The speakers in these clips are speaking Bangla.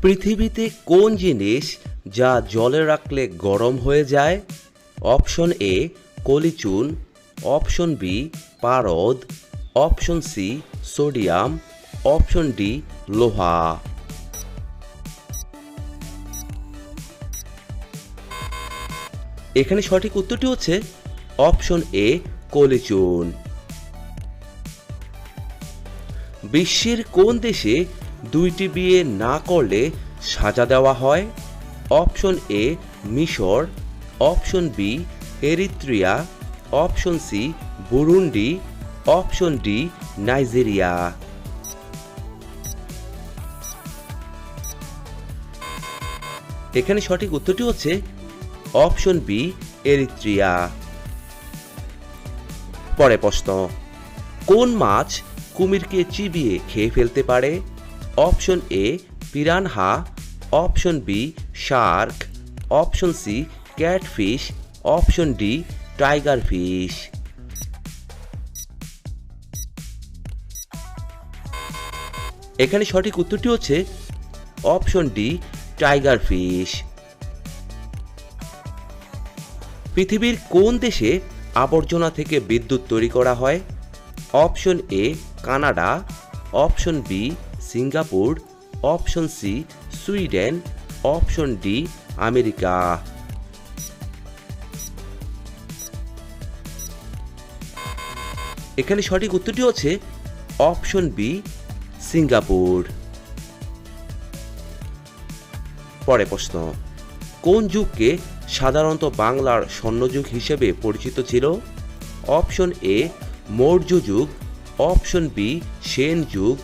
পৃথিবীতে কোন জিনিস যা জলে রাখলে গরম হয়ে যায়? অপশন এ কলিচুন, অপশন বি পারদ, option C sodium, option D লোহা। এখানে সঠিক উত্তরটি হচ্ছে অপশন এ কলিচুন। বিশ্বের কোন দেশে দুইটি বিয়ে না করলে সাজা দেওয়া হয়? অপশন এ মিশর, option B Eritrea, option C Burundi, option D Nigeria. এখানে সঠিক উত্তরটি হচ্ছে অপশন বি এরিত্রিয়া। পরে প্রশ্ন, কোন মাছ কুমিরকে চিবিয়ে খেয়ে ফেলতে পারে? Option A piranha, option B shark, option C catfish, option D tiger fish. এখানে সঠিক উত্তরটি হচ্ছে অপশন ডি টাইগার ফিশ। পৃথিবীর কোন দেশে আবর্জনা থেকে বিদ্যুৎ তৈরি করা হয়? Option A Canada, option B Singapore, option C Sweden, option D America. এখানে সঠিক উত্তরটি হচ্ছে অপশন বি সিঙ্গাপুর। পরে প্রশ্ন, কোন যুগকে সাধারণত বাংলার স্বর্ণযুগ হিসেবে পরিচিত ছিল? অপশন এ মৌর্য যুগ, অপশন বি সেন যুগ,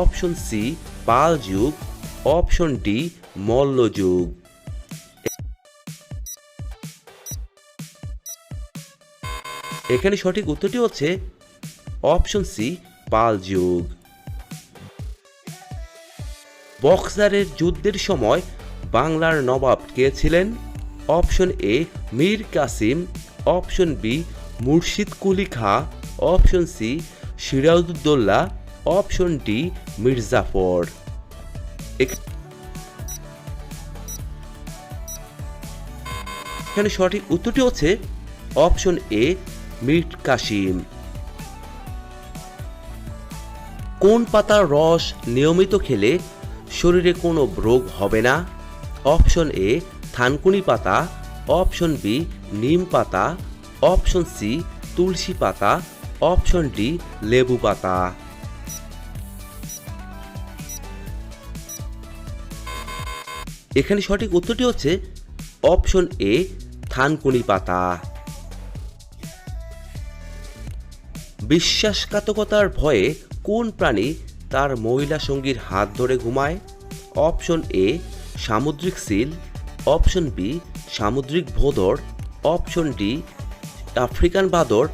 অপশন সি পাল যুগ, অপশন ডি মল্ল যুগ। এখানে সঠিক উত্তরটি হচ্ছে অপশন সি পাল যুগ। বক্সারের যুদ্ধের সময় বাংলার নবাব কে ছিলেন? Option A Mir Qasim, option B Murshid Quli Khan, option C Sirajuddaulah, option D Mir Jafar. এখানে সঠিক উত্তরটি হচ্ছে অপশন এ মীর কাসিম। কোন পাতার রস নিয়মিত খেলে শরীরে কোনো রোগ হবে না? অপশন এ থানকুনি পাতা, অপশন বি নিম পাতা, অপশন সি তুলসী পাতা, অপশন ডি লেবু পাতা। এখানে সঠিক উত্তরটি হচ্ছে অপশন এ থানকুনি পাতা। বিশ্বাসঘাতকতার ভয়ে কোন প্রাণী তার মহিলা সঙ্গীর হাত ধরে ঘুমায়? অপশন এ সামুদ্রিক সিল, অপশন বি সামুদ্রিক ভোঁদর, অপশন ডি আফ্রিকান বাঁদর,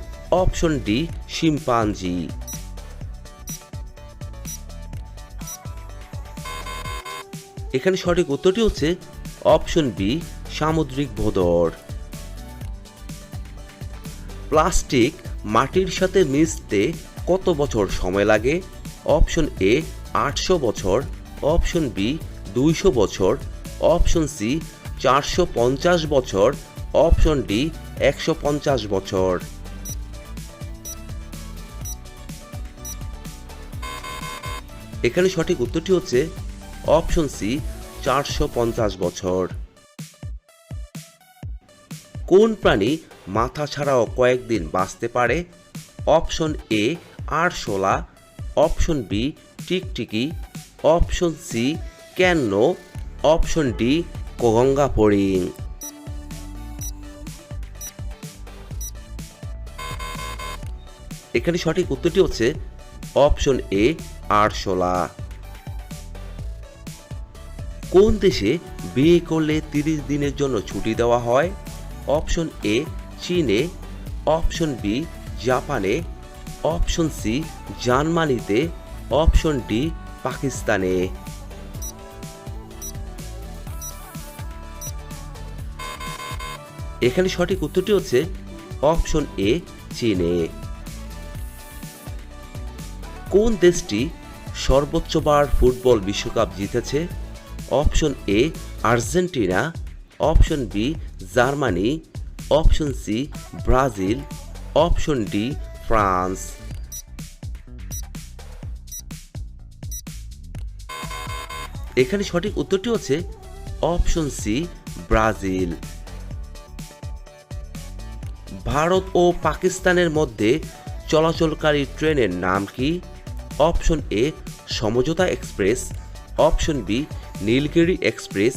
অপশন ডি শিম্পাঞ্জি। এখানে সঠিক উত্তরটি হচ্ছে অপশন বি সামুদ্রিক ভোঁদর। প্লাস্টিক মাটির সাথে মিশতে কত বছর সময় লাগে? অপশন এ 800 বছর, অপশন বি 200 বছর, অপশন সি 450 বছর, অপশন ডি 150 বছর। এখানে সঠিক উত্তরটি হচ্ছে অপশন সি 450 বছর। কোন প্রাণী মাথা ছাড়াও কয়েকদিন বাঁচতে পারে? অপশন এ আরশোলা, অপশন বি টিকটিকি, অপশন সি ক্যান্ন, অপশন ডি গঙ্গা ফড়িং। এখানে সঠিক উত্তরটি হচ্ছে অপশন এ আরশোলা। কোন দেশে বিয়ে করলে 30 দিনের জন্য ছুটি দেওয়া হয়? অপশন এ চীনে, অপশন বি জাপানে, অপশন সি জার্মানিতে, অপশন ডি পাকিস্তানে। এখানে সঠিক উত্তরটি হচ্ছে অপশন এ চীনে। কোন দেশটি সর্বোচ্চবার ফুটবল বিশ্বকাপ জিতেছে? Option A Argentina, option B Germany, option C Brazil, option D France. এখানে সঠিক উত্তরটি হচ্ছে অপশন সি ব্রাজিল। ভারত ও পাকিস্তানের মধ্যে চলাচলকারী ট্রেনের নাম কি? Option A Samjhauta Express, option B Nilgiri Express,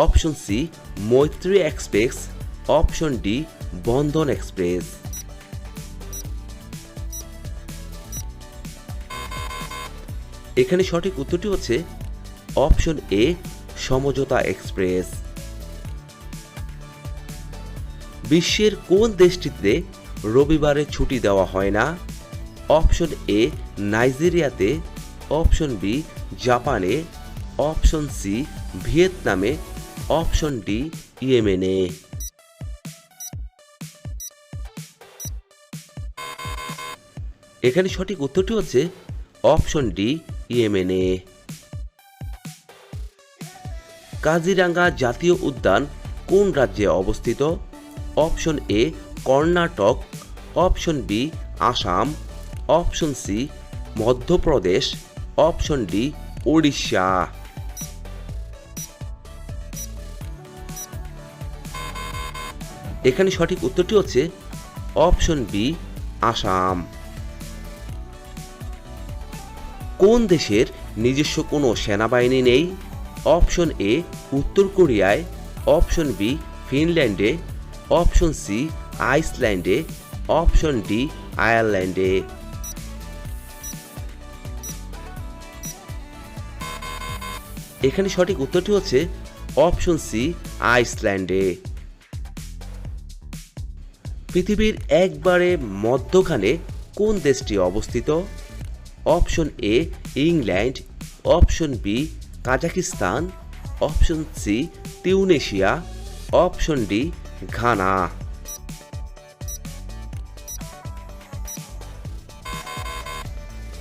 option C Maitree Express, option D Bandhan Express. এখানে সঠিক উত্তরটি হচ্ছে অপশন এ সমঝোতা এক্সপ্রেস। বিশ্বের কোন দেশটিতে রবিবারে ছুটি দেওয়া হয় না? অপশন এ নাইজেরিয়াতে, অপশন বি জাপানে, অপশন সি ভিয়েতনামে, অপশন ডি ইয়েমেনে। এখানে সঠিক উত্তরটি হচ্ছে অপশন ডি ইয়েমেনে। কাজিরাঙ্গা জাতীয় উদ্যান কোন রাজ্যে অবস্থিত? Option A Karnataka, option B Assam, option C Madhya Pradesh, option D Odisha. এখানে সঠিক উত্তরটি হচ্ছে অপশন বি আসাম। কোন দেশের নিজস্ব কোনো সেনাবাহিনী নেই? অপশন এ উত্তর কোরিয়ায়, অপশন বি ফিনল্যান্ডে, অপশন সি আইসল্যান্ডে, অপশন ডি আয়ারল্যান্ডে। এখানে সঠিক উত্তরটি হচ্ছে অপশন সি আইসল্যান্ডে। পৃথিবীর একবারে মধ্যখানে কোন দেশটি অবস্থিত? Option A England, option B Kazakhstan, option C Tunisia, option D Ghana.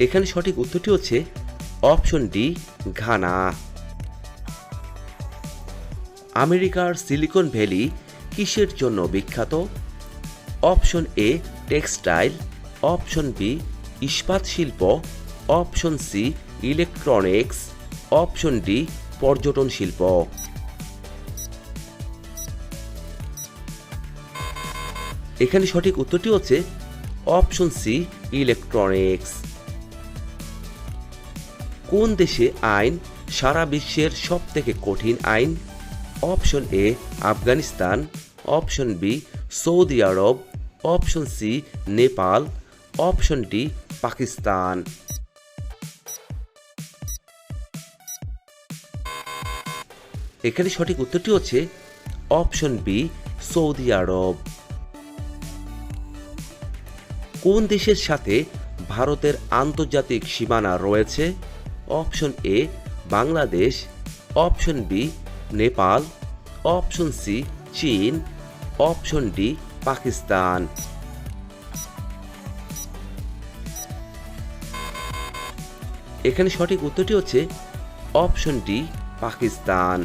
এখানে সঠিক উত্তরটি হচ্ছে অপশন ডি ঘানা। আমেরিকার সিলিকন ভ্যালি কিসের জন্য বিখ্যাত? Option A textile, option B ইস্পাত শিল্প, option C electronics, option D পর্যটন শিল্প। এখানে সঠিক উত্তরটি হচ্ছে অপশন সি ইলেকট্রনিক্স। কোন দেশে আইন সারা বিশ্বের সবথেকে কঠিন আইন? Option A Afghanistan, option B Saudi Arab, option C Nepal, option D Pakistan. এখানে সঠিক উত্তরটি হচ্ছে অপশন বি সৌদি আরব। কোন দেশের সাথে ভারতের আন্তর্জাতিক সীমানা রয়েছে? Option A Bangladesh, option B Nepal, option C চীন, অপশন ডি পাকিস্তান। এখানে সঠিক উত্তরটি হচ্ছে অপশন ডি পাকিস্তান।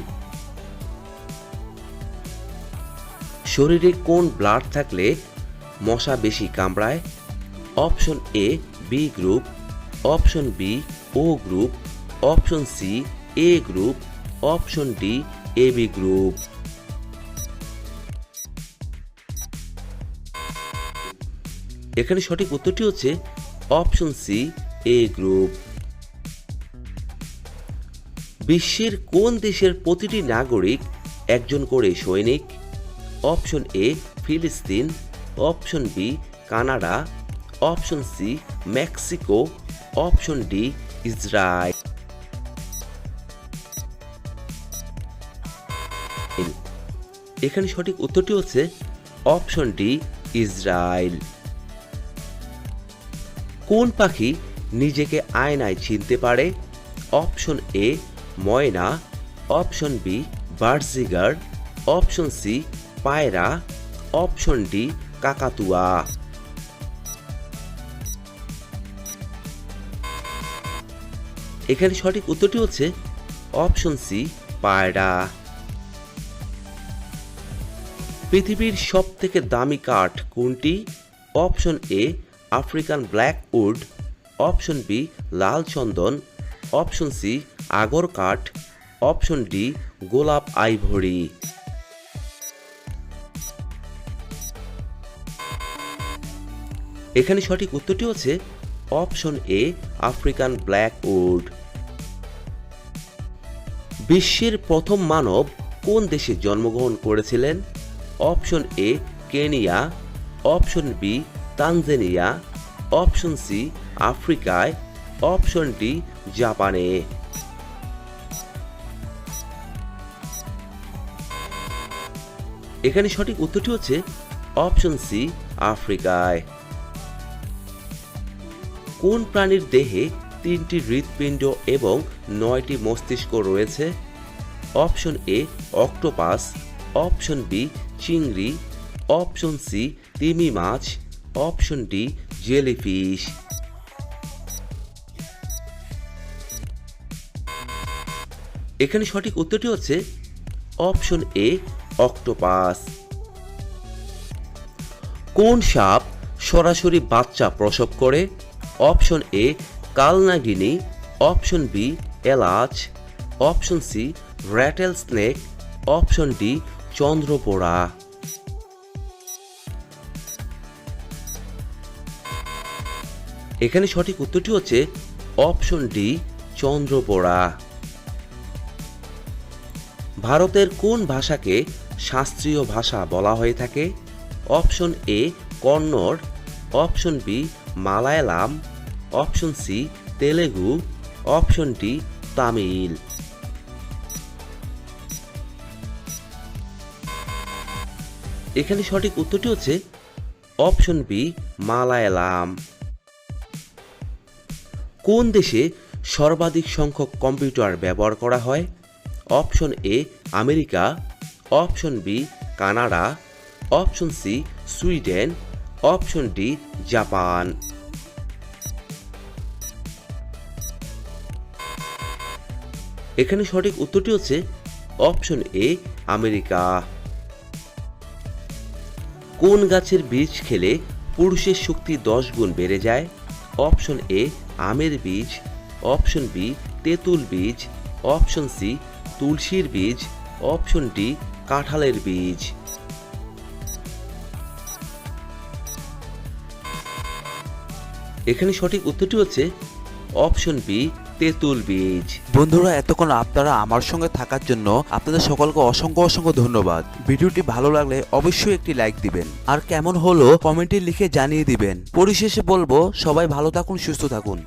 শরীরে কোন ব্লাড থাকলে মশা বেশি কামড়ায়? Option A B group, option B O group, option C A group, option D A B group. এখানে সঠিক উত্তরটি হচ্ছে অপশন সি এ গ্রুপ। বিশ্বের কোন দেশের প্রতিটি নাগরিক একজন করে সৈনিক? অপশন এ ফিলিস্তিন, option B Canada, option C Mexico, option D Israel. এখানে সঠিক উত্তরটি হচ্ছে অপশন ডি ইসরায়েল। কোন পাখি নিজেকে আয়নায় চিনতে পারে? অপশন এ ময়না, option B budgerigar, option C পায়রা, অপশন ডি কাকাতুয়া। এখানে সঠিক উত্তরটি হচ্ছে অপশন সি পায়রা। পৃথিবীর সবথেকে দামি কাঠ কোনটি? Option A African black wood, option B লাল চন্দন, অপশন সি আগর কাঠ, অপশন ডি গোলাপ আইভরি। এখানে সঠিক উত্তরটি হচ্ছে option A African black wood. বিশ্বের প্রথম মানব কোন দেশে জন্মগ্রহণ করেছিলেন? Option A Kenya, option B Tanzania, option C আফ্রিকায়, অপশন ডি জাপানে। এখানে সঠিক উত্তরটি হচ্ছে অপশন সি আফ্রিকায়। কোন প্রাণীর দেহে 3টি হৃৎপিণ্ড এবং 9টি মস্তিষ্ক রয়েছে? Option A octopus, option B চিংড়ি, অপশন সি তিমি মাছ, অপশন ডি জেলিফিশ। এখানে সঠিক উত্তরটি হচ্ছে অপশন এ অক্টোপাস। কোন সাপ সরাসরি বাচ্চা প্রসব করে? অপশন এ কালনাগিনী, অপশন বি এলাচ, option C rattlesnake, option D চন্দ্রপোড়া। এখানে সঠিক উত্তরটি হচ্ছে অপশন ডি চন্দ্রপোড়া। ভারতের কোন ভাষাকে শাস্ত্রীয় ভাষা বলা হয়ে থাকে? Option A Kannada, option B Malayalam, option C Telugu, option D Tamil. এখানে সঠিক উত্তরটি হচ্ছে অপশন বি মালায়ালাম। কোন দেশে সর্বাধিক সংখ্যক কম্পিউটার ব্যবহার করা হয়? Option A America, option B Canada, option C Sweden, option D Japan. এখানে সঠিক উত্তরটি হচ্ছে অপশন এ আমেরিকা। কোন গাছের বীজ খেলে পুরুষের শক্তি 10 গুণ বেড়ে যায়? অপশন এ আমের বীজ, অপশন বি তেঁতুল বীজ, অপশন সি তুলসীর বীজ, অপশন ডি কাঁঠালের বীজ। এখানে সঠিক উত্তরটি হচ্ছে অপশন বি তেঁতুল বীজ। বন্ধুরা, এতক্ষণ আপনারা আমার সঙ্গে থাকার জন্য আপনাদের সকলকে অসংখ্য অসংখ্য ধন্যবাদ। ভিডিওটি ভালো লাগলে অবশ্যই একটি লাইক দিবেন, আর কেমন হলো কমেন্টে লিখে জানিয়ে দিবেন। পরিশেষে বলবো, সবাই ভালো থাকুন, সুস্থ থাকুন।